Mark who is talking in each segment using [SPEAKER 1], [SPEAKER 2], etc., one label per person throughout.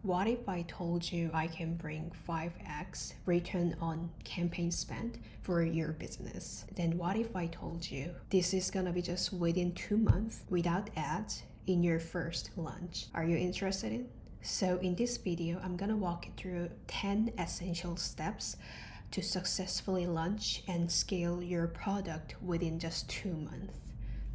[SPEAKER 1] What if I told you I can bring 5x return on campaign spend for your business? Then what if I told you this is gonna be just within 2 months without ads in your first launch? Are you interested in? So in this video, I'm gonna walk you through 10 essential steps to successfully launch and scale your product within just 2 months.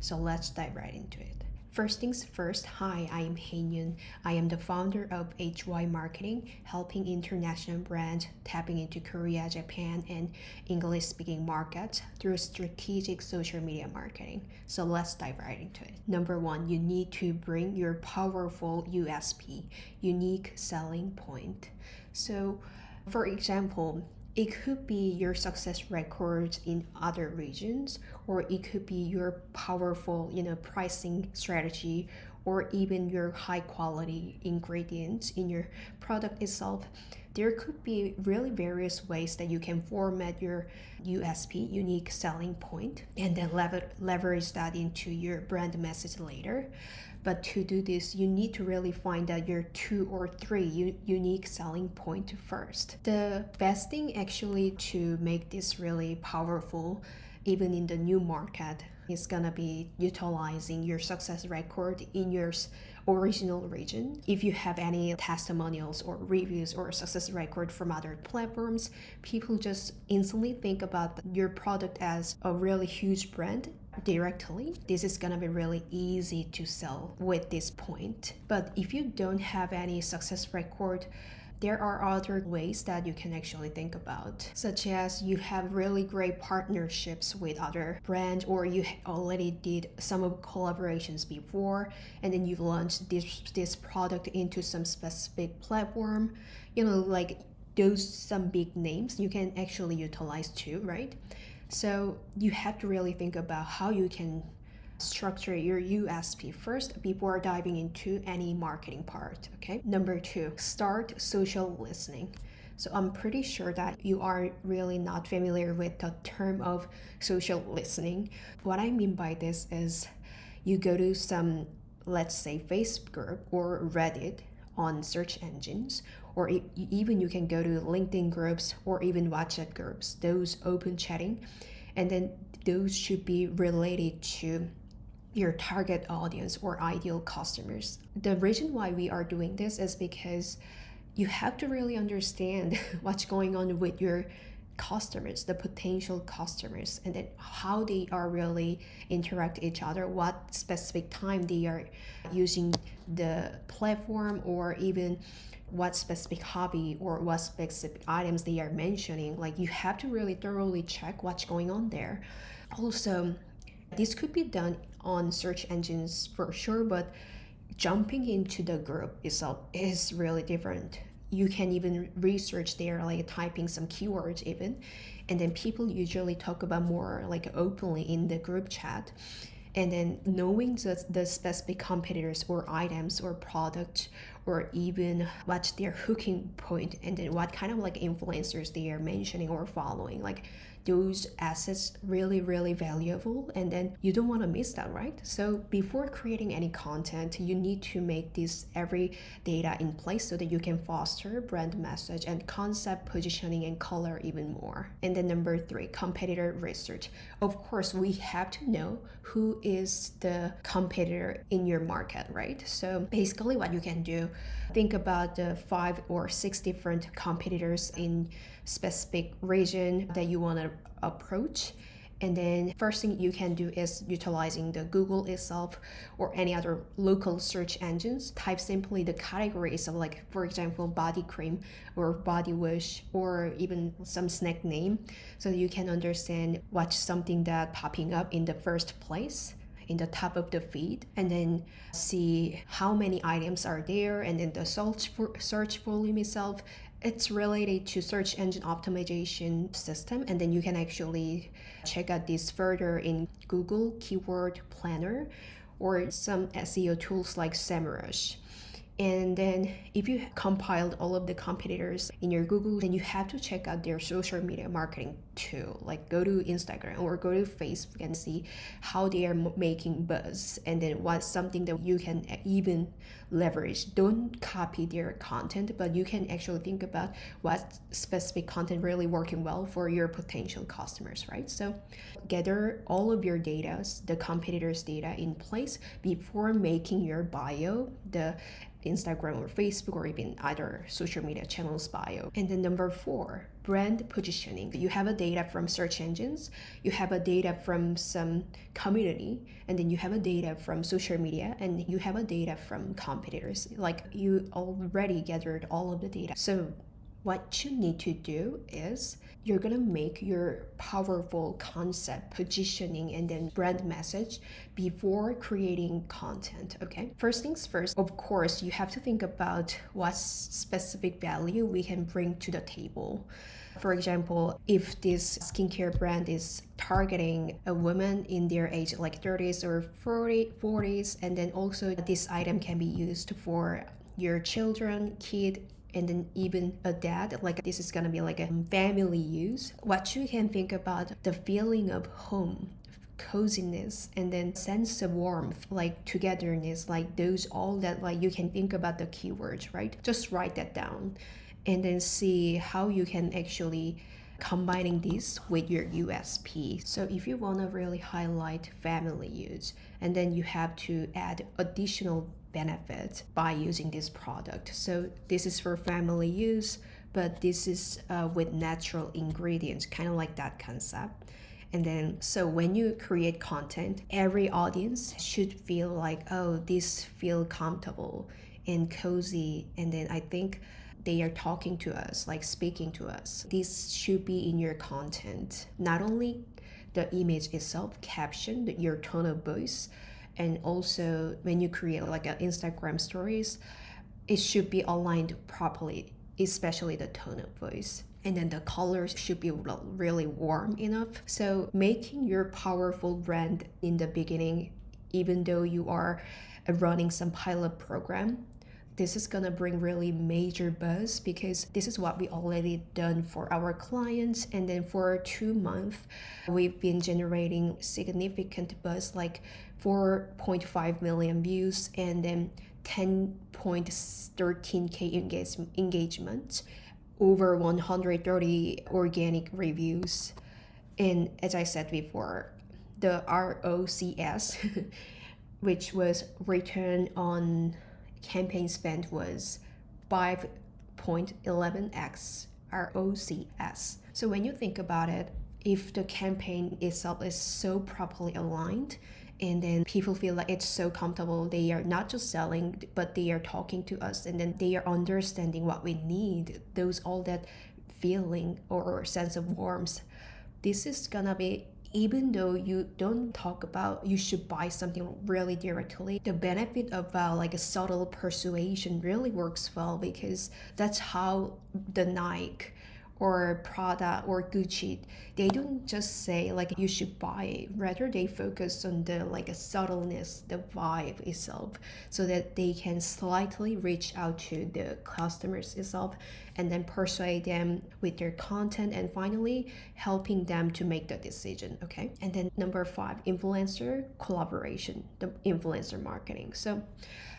[SPEAKER 1] So let's dive right into it. First things first, hi, I am Hyein. I am the founder of HY Marketing, helping international brands tapping into Korea, Japan, and English-speaking markets through strategic social media marketing. So let's dive right into it. Number one, you need to bring your powerful USP, unique selling point. So, for example, it could be your success records in other regions, or it could be your powerful, pricing strategy, or even your high quality ingredients in your product itself. There could be really various ways that you can format your USP, unique selling point, and then leverage that into your brand message later. But to do this, you need to really find out your 2 or 3 unique selling point first. The best thing actually to make this really powerful, even in the new market, is gonna be utilizing your success record in your original region. If you have any testimonials or reviews or success record from other platforms, people just instantly think about your product as a really huge brand directly. This is gonna be really easy to sell with this point. But if you don't have any success record, there are other ways that you can actually think about, such as you have really great partnerships with other brands, or you already did some collaborations before, and then you launched this product into some specific platform, like those some big names you can actually utilize too, right? So you have to really think about how you can structure your USP first before diving into any marketing part, okay? Number two, start social listening. So I'm pretty sure that you are really not familiar with the term of social listening. What I mean by this is you go to some, let's say, Facebook group or Reddit on search engines, or even you can go to LinkedIn groups or even WhatsApp groups, those open chatting, and then those should be related to your target audience or ideal customers. The reason why we are doing this is because you have to really understand what's going on with your customers, the potential customers, and then how they are really interact each other, what specific time they are using the platform, or even what specific hobby or what specific items they are mentioning. Like, you have to really thoroughly check what's going on there. Also, this could be done on search engines for sure, but jumping into the group itself is really different. You can even research there, like typing some keywords even, and then people usually talk about more like openly in the group chat. And then knowing the specific competitors or items or products, or even what's their hooking point, and then what kind of like influencers they are mentioning or following, like those assets really valuable, and then you don't want to miss that, right? So before creating any content, you need to make this every data in place so that you can foster brand message and concept positioning and color even more. And then number three, competitor research. Of course, we have to know who is the competitor in your market, right? So basically what you can do, think about the 5 or 6 different competitors in specific region that you want to approach. And then first thing you can do is utilizing the Google itself or any other local search engines. Type simply the categories of, like, for example, body cream or body wash, or even some snack name, so you can understand what's something that popping up in the first place in the top of the feed, and then see how many items are there, and then the search volume itself. It's related to search engine optimization system, and then you can actually check out this further in Google Keyword Planner or some SEO tools like SEMrush. And then if you compiled all of the competitors in your Google, then you have to check out their social media marketing too. Like go to Instagram or go to Facebook and see how they are making buzz, and then what's something that you can even leverage. Don't copy their content, but you can actually think about what specific content really working well for your potential customers, right? So gather all of your data, the competitors' data in place before making your bio, the Instagram or Facebook or even other social media channels bio. And then number 4, brand positioning. You have a data from search engines, you have a data from some community, and then you have a data from social media, and you have a data from competitors. Like you already gathered all of the data. So what you need to do is you're gonna make your powerful concept positioning and then brand message before creating content. Okay, first things first, of course you have to think about what specific value we can bring to the table. For example, if this skincare brand is targeting a woman in their age like 30s or 40s, and then also this item can be used for your children, kid, and then even a dad, like this is gonna be like a family use. What you can think about the feeling of home, coziness, and then sense of warmth, like togetherness, like those all that, like you can think about the keywords, right? Just write that down and then see how you can actually combining this with your USP. So if you want to really highlight family use, and then you have to add additional benefit by using this product. So this is for family use, but this is with natural ingredients, kind of like that concept. And then, so when you create content, every audience should feel like, oh, this feel comfortable and cozy. And then I think they are talking to us, like speaking to us. This should be in your content. Not only the image itself, caption, your tone of voice, and also when you create like an Instagram stories, it should be aligned properly, especially the tone of voice. And then the colors should be really warm enough. So making your powerful brand in the beginning, even though you are running some pilot program, this is gonna bring really major buzz, because this is what we already done for our clients. And then for 2 months, we've been generating significant buzz, like 4.5 million views and then 10.13k engagement, over 130 organic reviews. And as I said before, the ROCS, which was return on campaign spend, was 5.11x ROCS. So when you think about it, if the campaign itself is so properly aligned, and then people feel like it's so comfortable, they are not just selling, but they are talking to us, and then they are understanding what we need, those all that feeling or sense of warmth, this is gonna be, even though you don't talk about you should buy something really directly, the benefit of like a subtle persuasion really works well, because that's how the Nike or Prada or Gucci, they don't just say like you should buy it, rather they focus on the like a subtleness, the vibe itself, so that they can slightly reach out to the customers itself and then persuade them with their content, and finally helping them to make the decision. Okay, and then number 5, influencer collaboration, the influencer marketing. So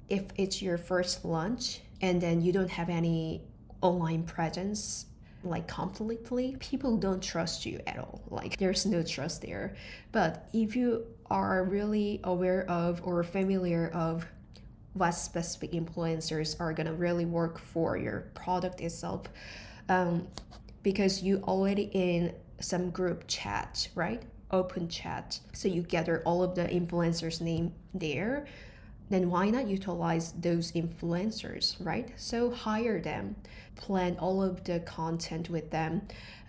[SPEAKER 1] if it's your first launch and then you don't have any online presence, like completely, people don't trust you at all, like there's no trust there. But if you are really aware of or familiar of what specific influencers are gonna really work for your product itself, because you already in some group chat, right, open chat, so you gather all of the influencers name there, then why not utilize those influencers, right? So hire them, plan all of the content with them,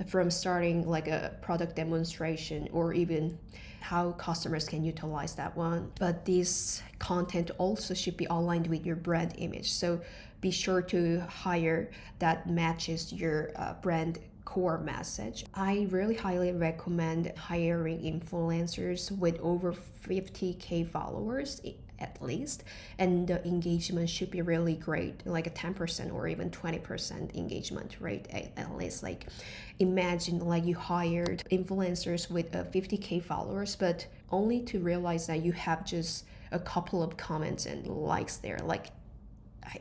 [SPEAKER 1] from starting like a product demonstration or even how customers can utilize that one. But this content also should be aligned with your brand image. So be sure to hire that matches your brand core message. I really highly recommend hiring influencers with over 50k followers at least, and the engagement should be really great, like a 10% or even 20% engagement rate at least. Like imagine like you hired influencers with 50K followers, but only to realize that you have just a couple of comments and likes there. Like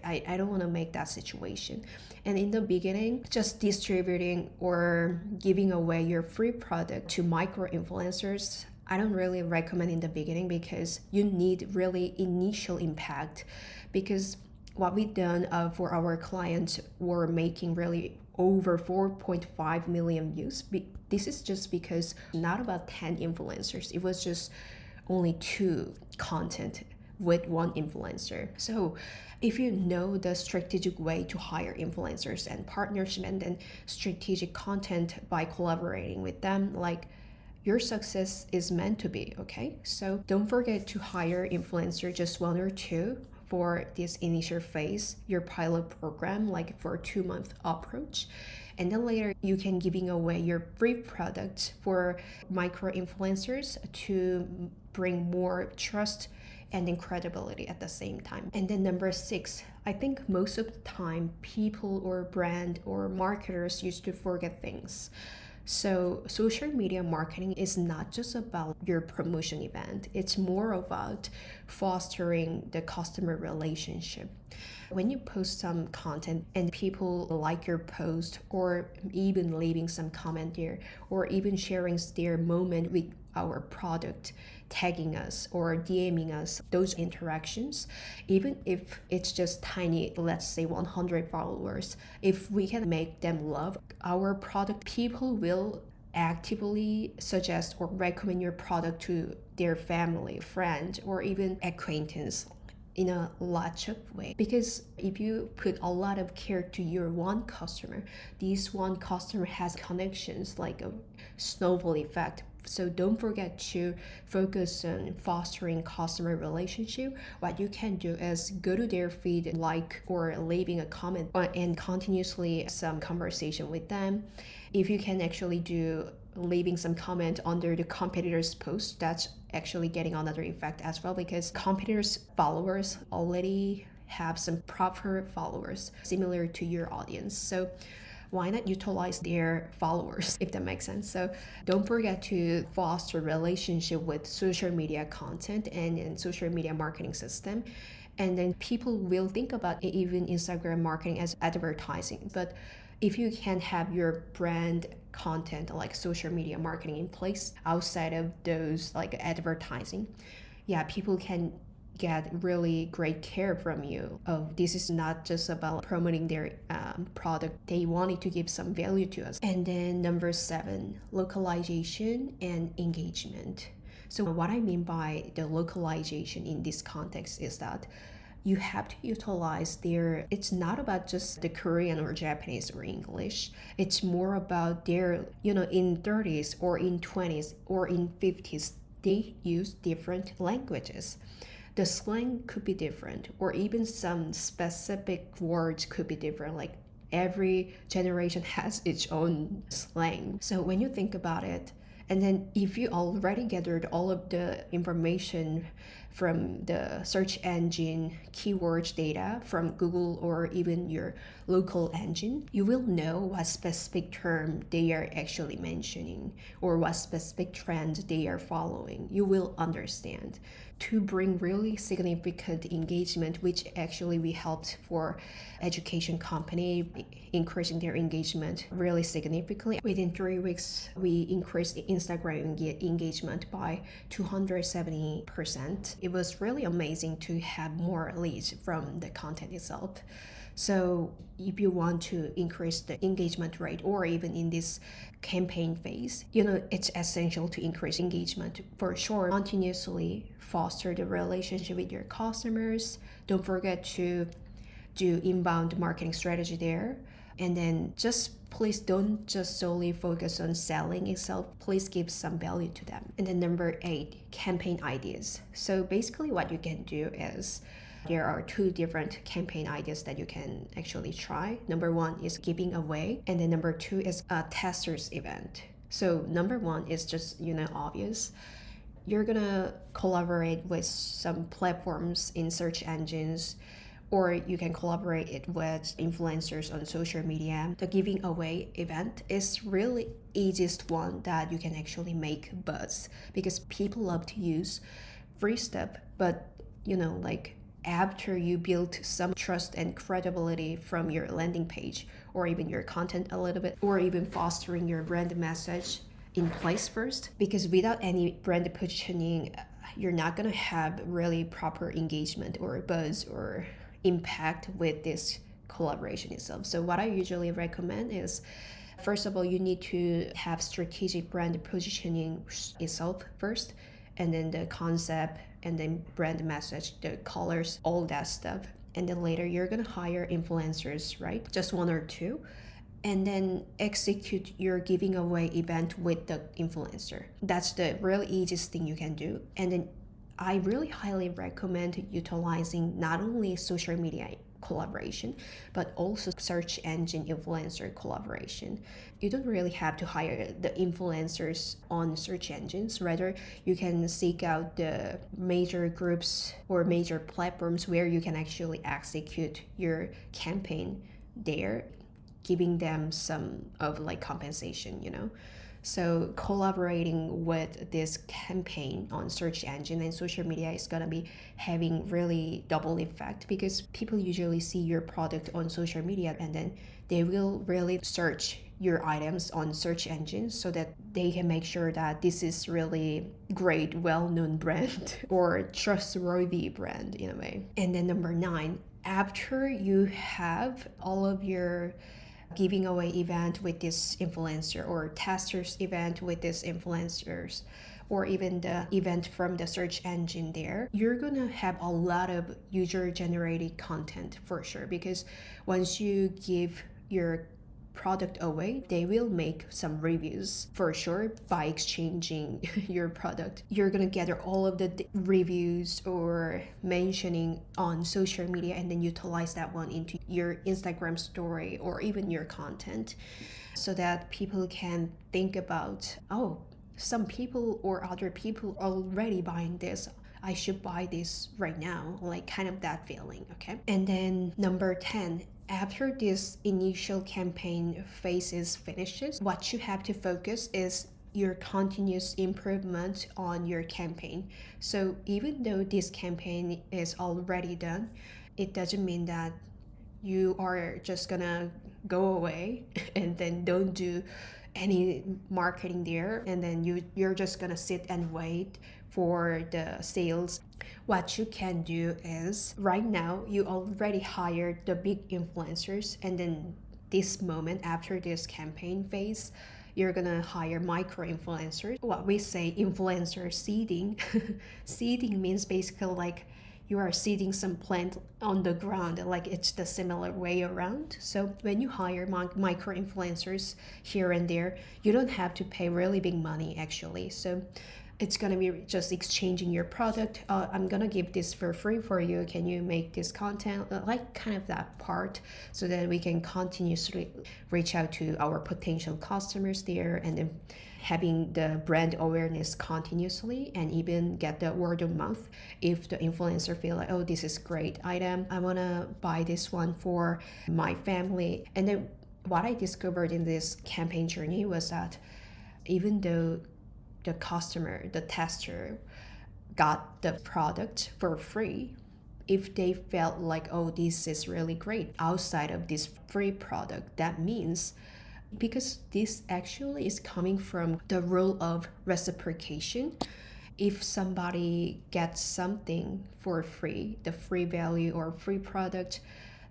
[SPEAKER 1] I don't want to make that situation. And in the beginning, just distributing or giving away your free product to micro influencers, I don't really recommend in the beginning, because you need really initial impact. Because what we've done for our clients, we're making really over 4.5 million views. This is just because not about 10 influencers, it was just only 2 content with 1 influencer. So if you know the strategic way to hire influencers and partnership and then strategic content by collaborating with them, like your success is meant to be, okay? So don't forget to hire influencer, just 1 or 2 for this initial phase, your pilot program, like for a 2-month approach. And then later you can giving away your free products for micro influencers to bring more trust and incredibility at the same time. And then number 6, I think most of the time people or brand or marketers used to forget things. So social media marketing is not just about your promotion event. It's more about fostering the customer relationship. When you post some content and people like your post, or even leaving some comment there, or even sharing their moment with our product, tagging us or DMing us, those interactions, even if it's just tiny, let's say 100 followers, if we can make them love our product, people will actively suggest or recommend your product to their family, friend, or even acquaintance in a lot of way. Because if you put a lot of care to your one customer, this one customer has connections like a snowball effect. So don't forget to focus on fostering customer relationship. What you can do is go to their feed, like or leaving a comment, and continuously some conversation with them. If you can actually do leaving some comment under the competitors' post, that's actually getting another effect as well, because competitors' followers already have some proper followers similar to your audience. So why not utilize their followers, if that makes sense? So don't forget to foster relationship with social media content and social media marketing system. And then people will think about even Instagram marketing as advertising. But if you can have your brand content like social media marketing in place outside of those like advertising, yeah, people can get really great care from you. This is not just about promoting their product, they wanted to give some value to us. And then number 7, localization and engagement. So what I mean by the localization in this context is that you have to utilize it's not about just the Korean or Japanese or English. It's more about their, in 30s or in 20s or in 50s, they use different languages. The slang could be different, or even some specific words could be different. Like every generation has its own slang. So when you think about it, and then if you already gathered all of the information from the search engine keywords data from Google or even your local engine, you will know what specific term they are actually mentioning or what specific trend they are following. You will understand to bring really significant engagement, which actually we helped for education company increasing their engagement really significantly. Within 3 weeks, we increased Instagram engagement by 270%. It was really amazing to have more leads from the content itself. So if you want to increase the engagement rate, or even in this campaign phase, it's essential to increase engagement for sure. Continuously foster the relationship with your customers. Don't forget to do inbound marketing strategy there. And then please don't just solely focus on selling itself. Please give some value to them. And then number 8, campaign ideas. So basically what you can do is there are 2 different campaign ideas that you can actually try. Number 1 is giving away, and then number 2 is a testers event. So number 1 is just obvious. you're gonna collaborate with some platforms in search engines, or you can collaborate it with influencers on social media. The giving away event is really easiest one that you can actually make buzz, because people love to use free stuff. But like after you build some trust and credibility from your landing page or even your content a little bit, or even fostering your brand message in place first, because without any brand positioning, you're not gonna have really proper engagement or buzz or impact with this collaboration itself. So what I usually recommend is, first of all, you need to have strategic brand positioning itself first, and then the concept, and then brand message, the colors, all that stuff. And then later you're gonna hire influencers, right? Just one or two. And then execute your giving away event with the influencer. That's the really easiest thing you can do. And then I really highly recommend utilizing not only social media collaboration, but also search engine influencer collaboration. You don't really have to hire the influencers on search engines. Rather, you can seek out the major groups or major platforms where you can actually execute your campaign there, giving them some of like compensation. So collaborating with this campaign on search engine and social media is gonna be having really double effect, because people usually see your product on social media and then they will really search your items on search engines, so that they can make sure that this is really great, well-known brand or trustworthy brand in a way. And then number 9, after you have all of your giving away event with this influencer, or testers event with this influencers, or even the event from the search engine there, you're gonna have a lot of user generated content for sure, because once you give your product away, they will make some reviews for sure by exchanging your product. You're gonna gather all of the reviews or mentioning on social media, and then utilize that one into your Instagram story or even your content, so that people can think about, oh, some people or other people are already buying this, I should buy this right now, like kind of that feeling. Okay. And then number 10, after this initial campaign phase finishes, what you have to focus is your continuous improvement on your campaign. So even though this campaign is already done, it doesn't mean that you are just gonna go away and then don't do any marketing there, and then you're just gonna sit and wait for the sales. What you can do is, right now you already hired the big influencers, and then this moment after this campaign phase, you're gonna hire micro influencers. What we say influencer seeding. Seeding means basically like you are seeding some plant on the ground, like it's the similar way around. So when you hire micro influencers here and there, you don't have to pay really big money actually. So it's gonna be just exchanging your product. I'm gonna give this for free for you. Can you make this content? Like kind of that part, so that we can continuously reach out to our potential customers there, and then having the brand awareness continuously, and even get the word of mouth. If the influencer feel like, oh, this is great item, I wanna buy this one for my family. And then what I discovered in this campaign journey was that even though the customer, the tester, got the product for free, if they felt like, oh, this is really great outside of this free product, that means, because this actually is coming from the rule of reciprocation. If somebody gets something for free, the free value or free product,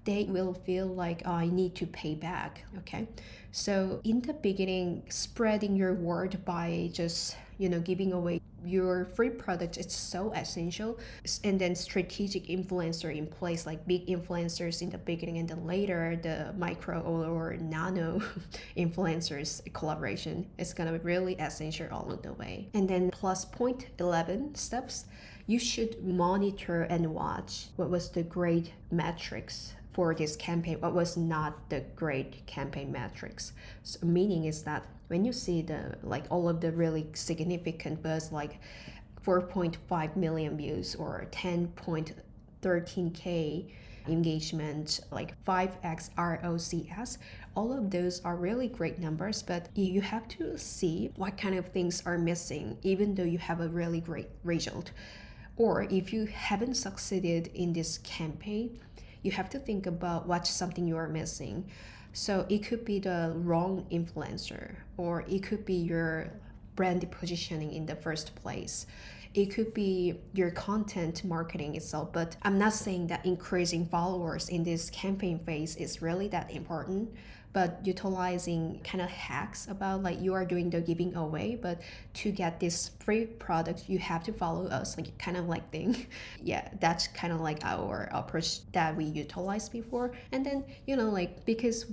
[SPEAKER 1] they will feel like, oh, I need to pay back. Okay. So in the beginning, spreading your word by just giving away your free product, it's so essential. And then strategic influencer in place, like big influencers in the beginning, and then later the micro or nano influencers collaboration is gonna be really essential along the way. And then plus point 11 steps, you should monitor and watch what was the great metrics for this campaign, what was not the great campaign metrics. So meaning is that when you see the all of the really significant buzz, like 4.5 million views or 10.13k engagement, like 5x ROCS. All of those are really great numbers, but you have to see what kind of things are missing, even though you have a really great result. Or if you haven't succeeded in this campaign, you have to think about what's something you are missing. So it could be the wrong influencer, or it could be your brand positioning in the first place. It could be your content marketing itself, but I'm not saying that increasing followers in this campaign phase is really that important, but utilizing kind of hacks about like you are doing the giving away, but to get this free product you have to follow us, like kind of like thing. Yeah, that's kind of like our approach that we utilized before. And then like because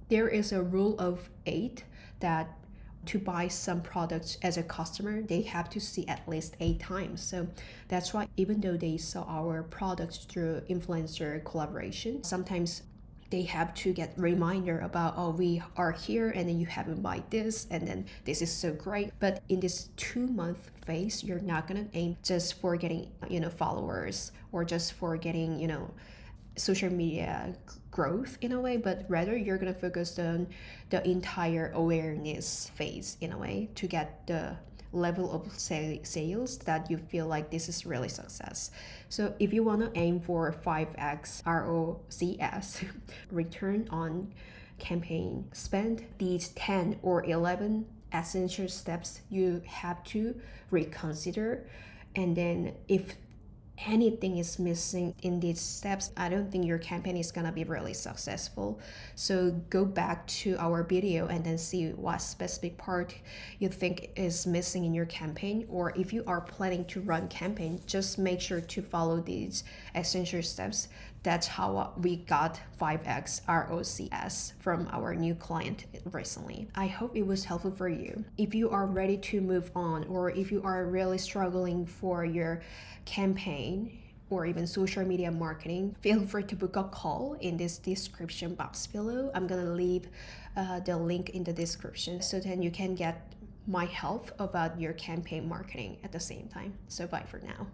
[SPEAKER 1] there is a rule of 8 that to buy some products as a customer, they have to see at least 8 times. So that's why even though they saw our products through influencer collaboration, sometimes they have to get reminder about, oh, we are here and then you haven't bought this and then this is so great. But in this 2-month phase, you're not gonna aim just for getting followers or just for getting social media growth in a way, but rather you're going to focus on the entire awareness phase in a way to get the level of sales that you feel like this is really success. So if you want to aim for 5x ROCS, return on campaign spend, these 10 or 11 essential steps you have to reconsider. And then if anything is missing in these steps, I don't think your campaign is gonna be really successful. So go back to our video and then see what specific part you think is missing in your campaign. Or if you are planning to run campaign, just make sure to follow these essential steps. That's how we got 5x ROCS from our new client recently. I hope it was helpful for you. If you are ready to move on, or if you are really struggling for your campaign or even social media marketing, feel free to book a call in this description box below. I'm gonna leave the link in the description so then you can get my help about your campaign marketing at the same time. So bye for now.